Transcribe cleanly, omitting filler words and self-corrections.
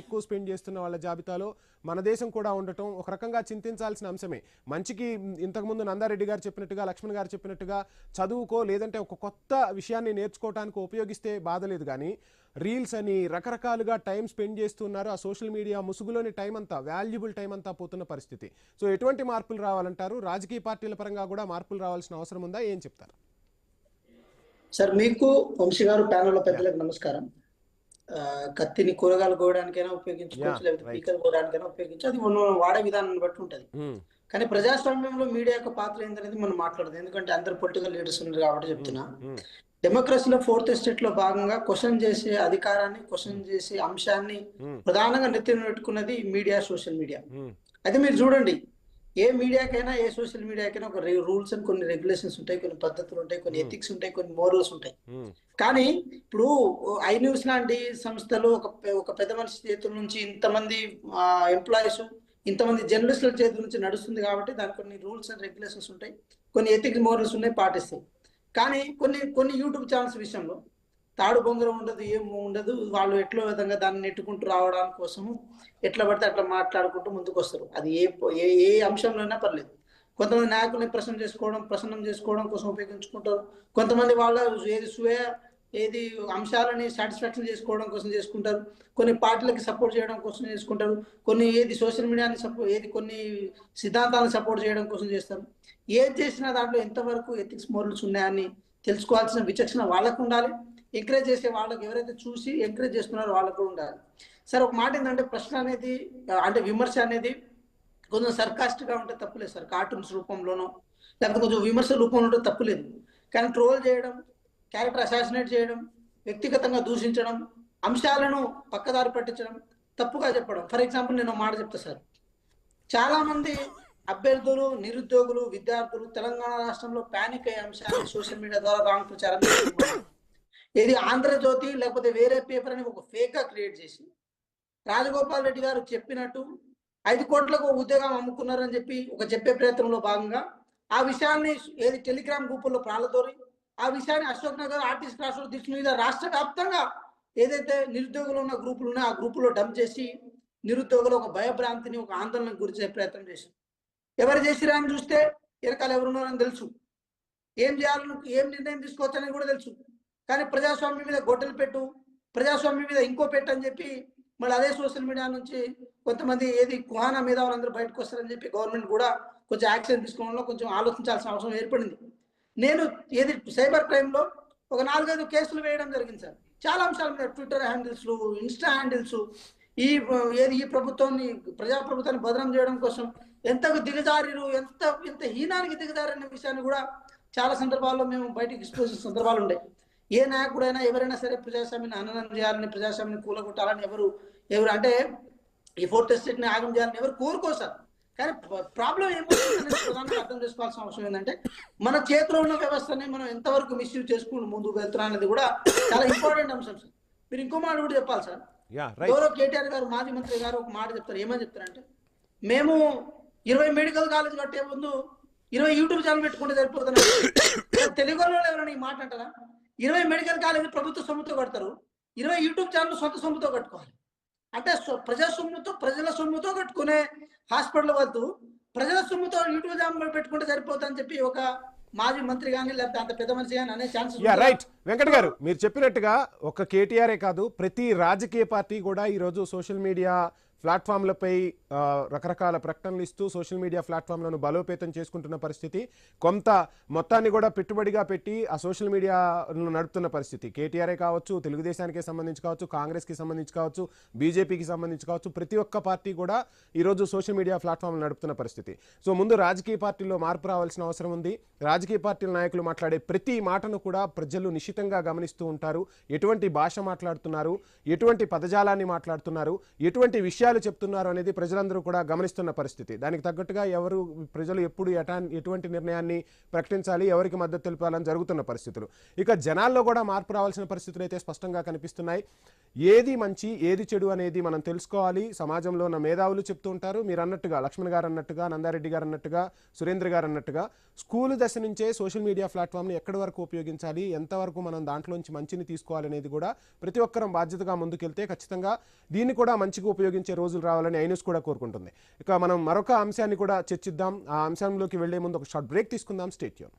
ఎక్కువ స్పెండ్ చేస్తున్న వాళ్ళ జాబితాలో మన దేశం కూడా ఉండటం ఒక రకంగా చింతించాల్సిన అంశమే. మంచికి ఇంతకుముందు నందారెడ్డి గారు చెప్పినట్టుగా, లక్ష్మణ్ గారు చెప్పినట్టుగా చదువుకో లేదంటే ఒక కొత్త విషయాన్ని నేర్చుకోవడానికి ఉపయోగిస్తే బాధలేదు, కానీ రీల్స్ అని రకరకాలుగా టైం స్పెండ్ చేస్తున్నారు. ఆ సోషల్ మీడియా ముసుగులోని టైం అంతా, వాల్యుబుల్ టైం అంతా పోతున్న పరిస్థితి. సో ఎటువంటి మార్పులు రావాలంటారు? రాజకీయ పార్టీల పరంగా కూడా మార్పులు రావాల్సిన అవసరం ఉందా? ఏం చెప్తారు సార్? మీకు వంశీ గారు, ప్యానెల్లో పెద్దలకు నమస్కారం. కత్తిని కూరగాయలు కోయడానికైనా ఉపయోగించుకోవచ్చు, లేకపోతే పీకలు కోయడానికైనా ఉపయోగించు, అది మనం వాడే విధానాన్ని బట్టి ఉంటుంది. కానీ ప్రజాస్వామ్యంలో మీడియా యొక్క పాత్ర ఏంటనేది మనం మాట్లాడదు, ఎందుకంటే అందరు పొలిటికల్ లీడర్స్ ఉన్నారు కాబట్టి చెప్తున్నా. డెమోక్రసీలో 4th ఎస్టేట్ లో భాగంగా క్వశ్చన్ చేసే అధికారాన్ని, క్వశ్చన్ చేసే అంశాన్ని ప్రధానంగా నెత్తిన పెట్టుకున్నది మీడియా, సోషల్ మీడియా. అయితే మీరు చూడండి, ఏ మీడియాకైనా, ఏ సోషల్ మీడియాకైనా ఒక రూల్స్ అండ్ కొన్ని రెగ్యులేషన్స్ ఉంటాయి, కొన్ని పద్ధతులు ఉంటాయి, కొన్ని ఎథిక్స్ ఉంటాయి, కొన్ని మోరల్స్ ఉంటాయి. కానీ ఇప్పుడు ఐన్యూస్ లాంటి సంస్థలు ఒక పెద్ద మనిషి చేతుల నుంచి ఇంతమంది ఎంప్లాయీస్, ఇంతమంది జర్నలిస్టుల చేతుల నుంచి నడుస్తుంది కాబట్టి దానికి కొన్ని రూల్స్ అండ్ రెగ్యులేషన్స్ ఉంటాయి, కొన్ని ఎథిక్స్, మోరల్స్ ఉన్నాయి, పాటిస్తాయి. కానీ కొన్ని యూట్యూబ్ ఛానల్స్ విషయంలో తాడు బొంగరం ఉండదు, ఏం ఉండదు. వాళ్ళు ఎట్లా విధంగా దాన్ని నెట్టుకుంటూ రావడానికి కోసము ఎట్లా పడితే అట్లా మాట్లాడుకుంటూ ముందుకు వస్తారు. అది ఏ అంశంలో అయినా పర్లేదు. కొంతమంది నాయకుల్ని ప్రసన్నం చేసుకోవడం కోసం ఉపయోగించుకుంటారు. కొంతమంది వాళ్ళ ఏది అంశాలని సాటిస్ఫాక్షన్ చేసుకోవడం కోసం చేసుకుంటారు. కొన్ని పార్టీలకి సపోర్ట్ చేయడం కోసం చేసుకుంటారు. కొన్ని సోషల్ మీడియాని కొన్ని సిద్ధాంతాలను సపోర్ట్ చేయడం కోసం చేస్తారు. ఏది చేసినా దాంట్లో ఎంతవరకు ఎథిక్స్, మోరల్స్ ఉన్నాయని తెలుసుకోవాల్సిన విచక్షణ వాళ్ళకు ఉండాలి. ఎంకరేజ్ చేసే వాళ్ళకి, ఎవరైతే చూసి ఎంకరేజ్ చేస్తున్నారో వాళ్ళకు కూడా ఉండాలి. సరే, ఒక మాట ఏంటంటే, ప్రశ్న అనేది, అంటే విమర్శ అనేది కొంచెం సర్కాస్ట్గా ఉంటే తప్పులేదు సార్. కార్టూన్స్ రూపంలోనో లేకపోతే కొంచెం విమర్శ రూపంలో ఉంటే తప్పులేదు. కానీ ట్రోల్ చేయడం, క్యారెక్టర్ అసాసినేట్ చేయడం, వ్యక్తిగతంగా దూషించడం, అంశాలను పక్కదారి పట్టించడం, తప్పుగా చెప్పడం. ఫర్ ఎగ్జాంపుల్ నేను ఒక మాట చెప్తా సార్. చాలా మంది అభ్యర్థులు, నిరుద్యోగులు, విద్యార్థులు తెలంగాణ రాష్ట్రంలో పానిక్ అయ్యే అంశాన్ని సోషల్ మీడియా ద్వారా రాంగ్ ప్రచారం చేస్తున్నారు. ఏది ఆంధ్రజ్యోతి లేకపోతే వేరే పేపర్ అని ఒక ఫేక్గా క్రియేట్ చేసి, రాజగోపాల్ రెడ్డి గారు చెప్పినట్టు 5 కోట్లకు ఉద్యోగం అమ్ముకున్నారని చెప్పే ప్రయత్నంలో భాగంగా ఆ విషయాన్ని టెలిగ్రామ్ గ్రూపుల్లో ప్రాళదోరి, ఆ విషయాన్ని Ashok Nagar, RTC cross road దిశ మీద రాష్ట్ర వ్యాప్తంగా ఏదైతే నిరుద్యోగులు ఉన్న గ్రూపులు ఉన్నాయో ఆ గ్రూపులో డంప్ చేసి నిరుద్యోగులు ఒక భయభ్రాంతిని, ఒక ఆందోళనకు గురి చేసే ప్రయత్నం చేశారు. ఎవరు చేసిరా అని చూస్తే వెనకాల ఎవరున్నారని తెలుసు, ఏం చేయాలని, ఏం నిర్ణయం తీసుకోవచ్చని కూడా తెలుసు. కానీ ప్రజాస్వామ్యం మీద గొడ్డలు పెట్టు, ప్రజాస్వామ్యం మీద ఇంకో పెట్టు అని చెప్పి మళ్ళీ అదే సోషల్ మీడియా నుంచి కొంతమంది కుహానా మీద వాళ్ళందరూ బయటకు వస్తారని చెప్పి గవర్నమెంట్ కూడా కొంచెం యాక్షన్ తీసుకోవడంలో కొంచెం ఆలోచించాల్సిన అవసరం ఏర్పడింది. నేను సైబర్ క్రైమ్లో ఒక 4-5 కేసులు వేయడం జరిగింది సార్. చాలా అంశాల మీద, ట్విట్టర్ హ్యాండిల్స్లు, ఇన్స్టా హ్యాండిల్స్, ఈ ప్రభుత్వాన్ని, ప్రజాప్రభుత్వాన్ని బదనం చేయడం కోసం ఎంతకు దిగజారిరు, ఎంత హీనానికి దిగజారనే విషయాన్ని కూడా చాలా సందర్భాల్లో మేము బయటకు ఎక్స్పోజ్ చేసిన సందర్భాలు ఉన్నాయి. ఏ నాయకుడైనా, ఎవరైనా సరే ప్రజాస్వామ్యాన్ని హననం చేయాలని, ప్రజాస్వామ్యాన్ని కూలగొట్టాలని ఎవరు అంటే ఈ 4th ఎస్టేట్ని ఆగం చేయాలని ఎవరు కోరుకోరు సార్. కానీ ప్రాబ్లం ఏమవుతుందని ప్రధానంగా అర్థం చేసుకోవాల్సిన అవసరం ఏంటంటే, మన చేతిలో ఉన్న వ్యవస్థని మనం ఎంతవరకు మిస్యూజ్ చేసుకుంటూ ముందుకు వెళ్తున్నా అనేది కూడా చాలా ఇంపార్టెంట్ అంశం సార్. మీరు ఇంకో మాట కూడా చెప్పాలి సార్. గౌరవ్ కేటీఆర్ గారు, మాజీ మంత్రి గారు ఒక మాట చెప్తారు. ఏమని చెప్తారంటే, మేము 20 మెడికల్ కాలేజ్ కట్టే ముందు 20 యూట్యూబ్ ఛానల్ పెట్టుకుంటే సరిపోతున్నారు. తెలుగు వాళ్ళు ఎవరైనా ఈ మాట అంటారా? 20 మెడికల్ కాలేజీ ప్రభుత్వ సొమ్ముతో కడతారు, 20 యూట్యూబ్ ఛానల్ సొంత సొమ్ముతో కట్టుకోవాలి. అంటే ప్రజల సొమ్ముతో కట్టుకునే హాస్పిటల్ వద్దు ప్రజల సొమ్ముతో యూట్యూబ్ ఛానల్ పెట్టుకుంటే సరిపోతుందని చెప్పి ఒక మాజీ మంత్రి కానీ లేకపోతే అంత పెద్ద మనిషి కానీ అనే ఛాన్సెస్. రైట్ వెంకట్ గారు, మీరు చెప్పినట్టుగా ఒక కేటీఆరే కాదు, ప్రతి రాజకీయ పార్టీ కూడా ఈరోజు సోషల్ మీడియా ప్లాట్ఫామ్లపై రకరకాల ప్రకటనలు ఇస్తూ సోషల్ మీడియా ప్లాట్ఫామ్లను బలోపేతం చేసుకుంటున్న పరిస్థితి. కొంత మొత్తాన్ని కూడా పెట్టుబడిగా పెట్టి ఆ సోషల్ మీడియాను నడుపుతున్న పరిస్థితి. కేటీఆర్ఏ కావచ్చు, తెలుగుదేశానికి సంబంధించి కావచ్చు, కాంగ్రెస్కి సంబంధించి కావచ్చు, బీజేపీకి సంబంధించి కావచ్చు, ప్రతి ఒక్క పార్టీ కూడా ఈరోజు సోషల్ మీడియా ప్లాట్ఫామ్లు నడుపుతున్న పరిస్థితి. సో ముందు రాజకీయ పార్టీల్లో మార్పు రావాల్సిన అవసరం ఉంది. రాజకీయ పార్టీల నాయకులు మాట్లాడే ప్రతి మాటను కూడా ప్రజలు నిశితంగా గమనిస్తూ ఉంటారు. ఎటువంటి భాష మాట్లాడుతున్నారు, ఎటువంటి పదజాలాన్ని మాట్లాడుతున్నారు, ఎటువంటి విషయాలు చెప్తున్నారు అనేది ప్రజలందరూ కూడా గమనిస్తున్న పరిస్థితి. దానికి తగ్గట్టుగా ప్రజలు ఎప్పుడు ఎటువంటి నిర్ణయాన్ని ప్రకటించాలి, ఎవరికి మద్దతు తెలపాలని జరుగుతున్న పరిస్థితులు. ఇక జనాల్లో కూడా మార్పు రావాల్సిన పరిస్థితులు అయితే స్పష్టంగా కనిపిస్తున్నాయి. ఏది మంచి, ఏది చెడు అనేది మనం తెలుసుకోవాలి. సమాజంలో ఉన్న మేధావులు చెప్తూ ఉంటారు. మీరు అన్నట్టుగా, లక్ష్మణ్ గారు అన్నట్టుగా, నందారెడ్డి గారు అన్నట్టుగా, సురేంద్ర గారు అన్నట్టుగా స్కూల్ దశ నుంచే సోషల్ మీడియా ప్లాట్ఫామ్ని ఎక్కడి వరకు ఉపయోగించాలి, ఎంతవరకు మనం దాంట్లోంచి మంచిని తీసుకోవాలనేది కూడా ప్రతి ఒక్కరం బాధ్యతగా ముందుకెళ్తే ఖచ్చితంగా దీన్ని కూడా మంచిగా ఉపయోగించే రోజులు రావాలని ఐన్యూస్ కూడా కోరుకుంటుంది. ఇక మనం మరొక అంశాన్ని కూడా చర్చిద్దాం. ఆ అంశంలోకి వెళ్లే ముందు ఒక షార్ట్ బ్రేక్ తీసుకుందాం. Stay tune.